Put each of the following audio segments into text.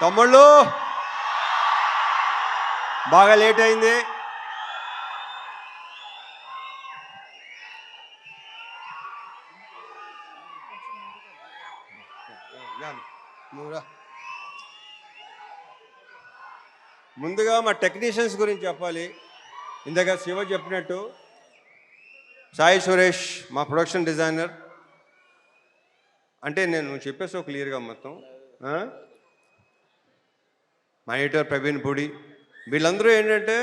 తమ్ముళ్ళు బాగా లేట్ అయింది. ముందుగా మా టెక్నీషియన్స్ గురించి చెప్పాలి. ఇందాక శివ చెప్పినట్టు సాయి సురేష్ మా ప్రొడక్షన్ డిజైనర్. అంటే నేను చెప్పేసి క్లియర్గా మొత్తం. మా ఎడిటర్ ప్రవీణ్ పూడి, వీళ్ళందరూ ఏంటంటే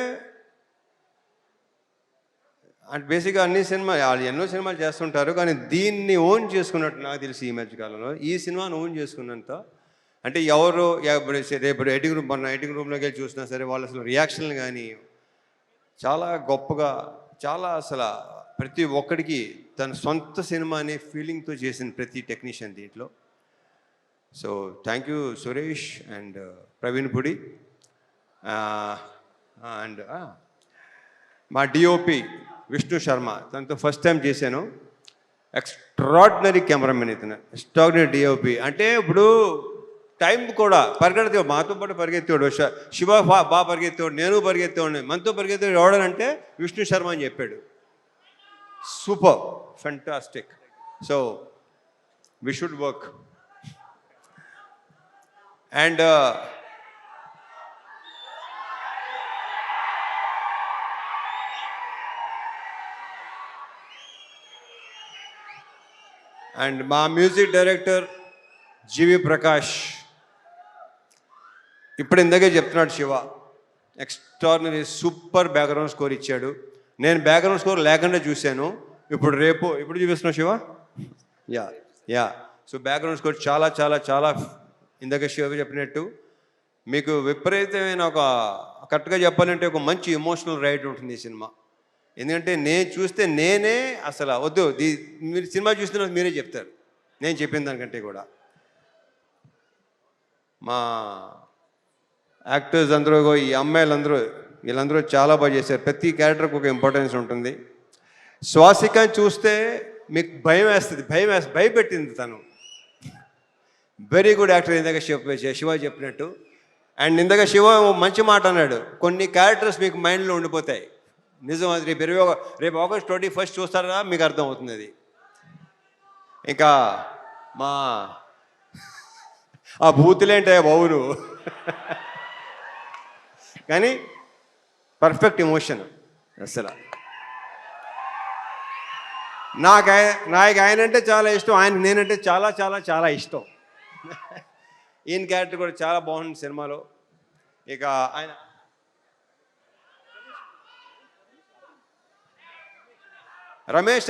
అంటే బేసిక్గా అన్ని సినిమాలు వాళ్ళు ఎన్నో సినిమాలు చేస్తుంటారు, కానీ దీన్ని ఓన్ చేసుకున్నట్టు నాకు తెలిసి ఈ మధ్యకాలంలో ఈ సినిమాను ఓన్ చేసుకున్నంత అంటే ఎవరు రేపు ఎడిటింగ్ రూమ్ మొన్న ఎడిటింగ్ రూమ్లోకి వెళ్ళి చూసినా సరే వాళ్ళు అసలు రియాక్షన్లు కానీ చాలా గొప్పగా, చాలా అసలు ప్రతి ఒక్కడికి తన సొంత సినిమా అనే ఫీలింగ్తో చేసిన ప్రతి టెక్నీషియన్ దీంట్లో. So thank you Suresh and Praveen Pudi and మా డిఓపి విష్ణు శర్మ, తనతో ఫస్ట్ టైం చేశాను. ఎక్స్ట్రాడినరీ కెమెరామెన్ ఇతను, ఎక్స్ట్రాడినరీ డిఓపి. అంటే ఇప్పుడు టైం కూడా పరిగెత్తేవాడు, మాతో పాటు పరిగెత్తేవాడు. శివ బాగా పరిగెత్తేవాడు, నేను పరిగెత్తేవాడిని. మనతో పరిగెత్తేవాడు ఎవడనంటే విష్ణు శర్మ అని చెప్పాడు. Super, fantastic. So we should work. And and మా మ్యూజిక్ డైరెక్టర్ జీవి ప్రకాష్. ఇప్పుడు ఇందాకే చెప్తున్నాడు Shiva, extraordinary super background score ఇచ్చాడు. నేను బ్యాక్గ్రౌండ్ స్కోర్ లేకుండా చూశాను. ఇప్పుడు చూపిస్తున్నావు Shiva. Yeah so background score చాలా చాలా చాలా ఇందాక శివ చెప్పినట్టు మీకు విపరీతమైన ఒక కరెక్ట్గా చెప్పాలంటే ఒక మంచి ఎమోషనల్ రైడ్ ఉంటుంది ఈ సినిమా. ఎందుకంటే నేను చూస్తే నేనే అసలు వద్దు, మీరు సినిమా చూస్తున్న మీరే చెప్తారు నేను చెప్పిన దానికంటే కూడా. మా యాక్టర్స్ అందరూ, ఈ అమ్మాయిలందరూ, వీళ్ళందరూ చాలా బాగా చేశారు. ప్రతి క్యారెక్టర్కి ఒక ఇంపార్టెన్స్ ఉంటుంది. శ్వాసికని చూస్తే మీకు భయపెట్టింది తను. Very good actor. ఇందాక శివ చెప్పినట్టు. అండ్ ఇందాక శివ మంచి మాట అన్నాడు, కొన్ని క్యారెక్టర్స్ మీకు మైండ్లో ఉండిపోతాయి. నిజం అది. రేపు ఆగస్ట్ 21 చూస్తారా మీకు అర్థమవుతుంది అది. ఇంకా మా ఆ బూతులేంటాయా బాబును, కానీ పర్ఫెక్ట్ ఎమోషన్ అసలు. నాకు ఆయన అంటే చాలా ఇష్టం, నేనంటే చాలా చాలా చాలా ఇష్టం. ఈయన క్యారెక్టర్ కూడా చాలా బాగుంది సినిమాలో. ఇక ఆయన రవేష్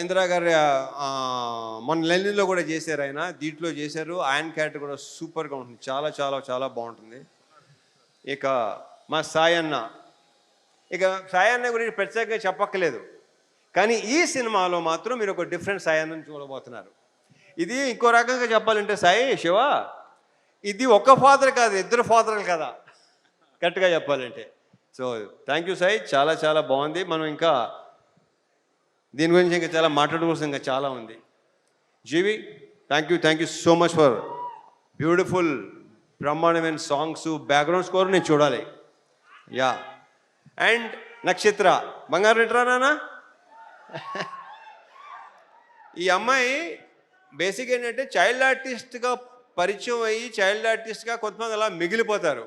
ఇందిరా గారి మొన్న లెనిన్లో కూడా చేశారు ఆయన, దీంట్లో చేశారు. ఆయన క్యారెక్టర్ కూడా సూపర్గా ఉంటుంది, చాలా చాలా చాలా బాగుంటుంది. ఇక మా సాయన్న గురించి ప్రత్యేకంగా చెప్పక్కలేదు, కానీ ఈ సినిమాలో మాత్రం మీరు ఒక డిఫరెంట్ సాయన్నని చూడబోతున్నారు. ఇది ఇంకో రకంగా చెప్పాలంటే శివ, ఇది ఒక ఫాదర్ కాదు, ఇద్దరు ఫాదర్లు కదా కరెక్ట్గా చెప్పాలంటే. సో థ్యాంక్ యూ సాయి, చాలా చాలా బాగుంది. మనం ఇంకా దీని గురించి ఇంకా చాలా మాట్లాడుకోవాల్సిన ఇంకా చాలా ఉంది. GV, thank you so much for beautiful బ్రహ్మాండమైన సాంగ్స్, బ్యాక్గ్రౌండ్ స్కోర్ నేను చూడాలి. యా. అండ్ నక్షత్ర బంగారు రిటరా నానా. ఈ అమ్మాయి బేసిక్ ఏంటంటే చైల్డ్ ఆర్టిస్ట్గా పరిచయం అయ్యి చైల్డ్ ఆర్టిస్ట్గా కొంతమంది అలా మిగిలిపోతారు.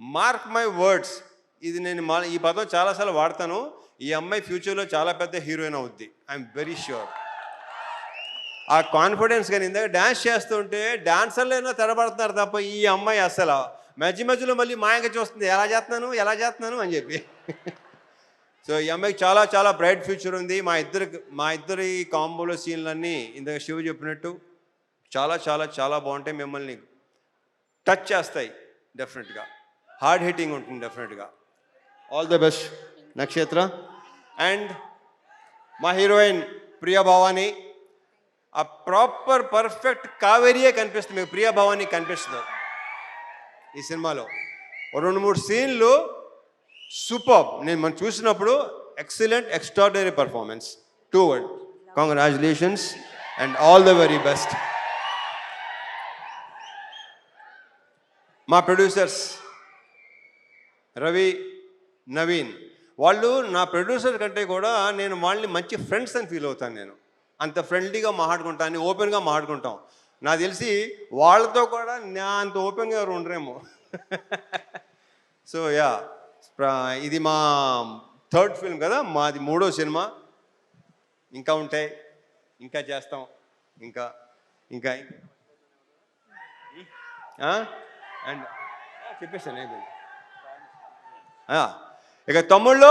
మార్క్ మై వర్డ్స్, ఇది నేను ఈ పదం చాలాసార్లు వాడతాను. ఈ అమ్మాయి ఫ్యూచర్లో చాలా పెద్ద హీరోయిన్ అవుద్ది, ఐఎమ్ వెరీ ష్యూర్. ఆ కాన్ఫిడెన్స్. కానీ ఇందాక డ్యాన్స్ చేస్తుంటే డాన్సర్లైనా తెరబడుతున్నారు తప్ప ఈ అమ్మాయి అసలు మధ్యలో మళ్ళీ మాయంగా చూస్తుంది, ఎలా చేస్తున్నాను అని చెప్పి. సో ఈ అమ్మాయికి చాలా చాలా బ్రైట్ ఫ్యూచర్ ఉంది. మా ఇద్దరి కాంబోలో సీన్లన్నీ ఇందాక శివ చెప్పినట్టు చాలా చాలా చాలా బాగుంటాయి, మిమ్మల్ని టచ్ చేస్తాయి డెఫినెట్గా. హార్డ్ హిట్టింగ్ ఉంటుంది డెఫినెట్గా. ఆల్ ద బెస్ట్ నక్షత్ర. అండ్ మా హీరోయిన్ ప్రియా భవాని, ఆ ప్రాపర్ పర్ఫెక్ట్ కావేరియే కనిపిస్తుంది మీకు. ప్రియా భవాని కనిపిస్తుంది ఈ సినిమాలో. 2-3 సీన్లు సూపర్. మనం చూసినప్పుడు excellent, extraordinary performance. 2 words. Congratulations and all the very best. మా ప్రొడ్యూసర్స్ రవి, నవీన్, వాళ్ళు నా ప్రొడ్యూసర్ కంటే కూడా నేను వాళ్ళని మంచి ఫ్రెండ్స్ అని ఫీల్ అవుతాను. నేను అంత ఫ్రెండ్లీగా మాట్లాడుకుంటాను, ఓపెన్గా మాట్లాడుకుంటాం. నాకు తెలిసి వాళ్ళతో కూడా నా అంత ఓపెన్గా ఎవరు ఉండరేమో. సో యా, ఇది మా థర్డ్ ఫిల్మ్ కదా, మాది 3వ సినిమా. ఇంకా ఉంటాయి, ఇంకా చేస్తాం, ఇంకా ఇంకా అండ్ చెప్పేస్తాను అయిపోయింది. ఇక తమ్ముళ్ళు,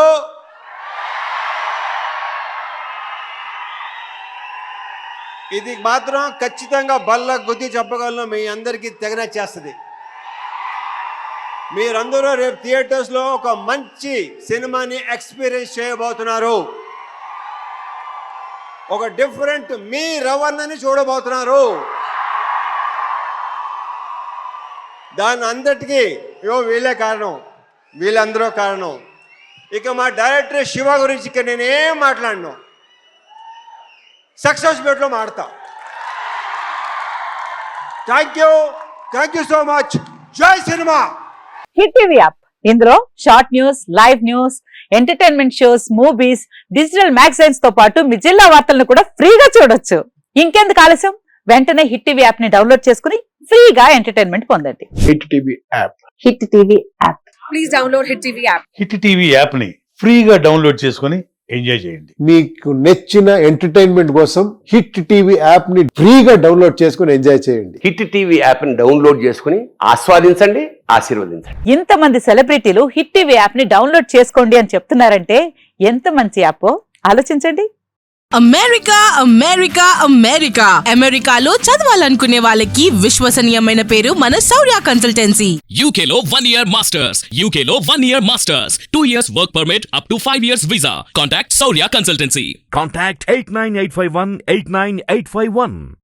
ఇది మాత్రం ఖచ్చితంగా బల్ల గుద్ది చెప్పగలను, మీ అందరికీ తెగనచ్చేస్తుంది. మీరందరూ రేపు థియేటర్స్లో ఒక మంచి సినిమాని ఎక్స్పీరియన్స్ చేయబోతున్నారు. ఒక డిఫరెంట్ మీ రవణని చూడబోతున్నారు. దాని అందరికీ వీళ్ళే కారణం, వీళ్ళందరూ కారణం. ఇక మా డైరెక్టర్ శివ గురించి ఇక నేనేం మాట్లాడను, సక్సెస్ మీట్లో మాడతా. Thank you so much. జై సినిమా. హిట్ టీవీ యాప్, ఇందులో short news, live news, entertainment shows, movies, digital magazines తో పాటు మీ జిల్లా వార్తలను కూడా ఫ్రీగా చూడొచ్చు. ఇంకెందుకు ఆలస్యం, వెంటనే హిట్ టీవీ యాప్ ని డౌన్లోడ్ చేసుకుని ఫ్రీగా ఎంటర్టైన్మెంట్ పొందండి. Hit TV app. Hit TV app. Please download hit TV app. Hit TV app ని ఫ్రీగా డౌన్లోడ్ చేసుకుని ఎంజాయ్ చేయండి. మీకు నచ్చిన ఎంటర్టైన్మెంట్ కోసం హిట్ టీవీ యాప్ ని ఫ్రీగా డౌన్లోడ్ చేసుకుని ఎంజాయ్ చేయండి. హిట్ టీవీ యాప్ ని డౌన్లోడ్ చేసుకుని ఆస్వాదించండి, ఆశీర్వదించండి. ఇంతమంది సెలబ్రిటీలు హిట్ టీవీ యాప్ ని డౌన్లోడ్ చేసుకోండి అని చెప్తున్నారంటే ఎంత మంచి యాప్ ఆలోచించండి. అమెరికా అమెరికాలో చదవాలనుకునే వాళ్ళకి విశ్వసనీయమైన పేరు మన శౌర్య కన్సల్టెన్సీ. UK లో 1 year masters, UK లో 1 year masters, 2 years work permit up to 5 years visa. Contact Saurya Consultancy. Contact 89851 89851.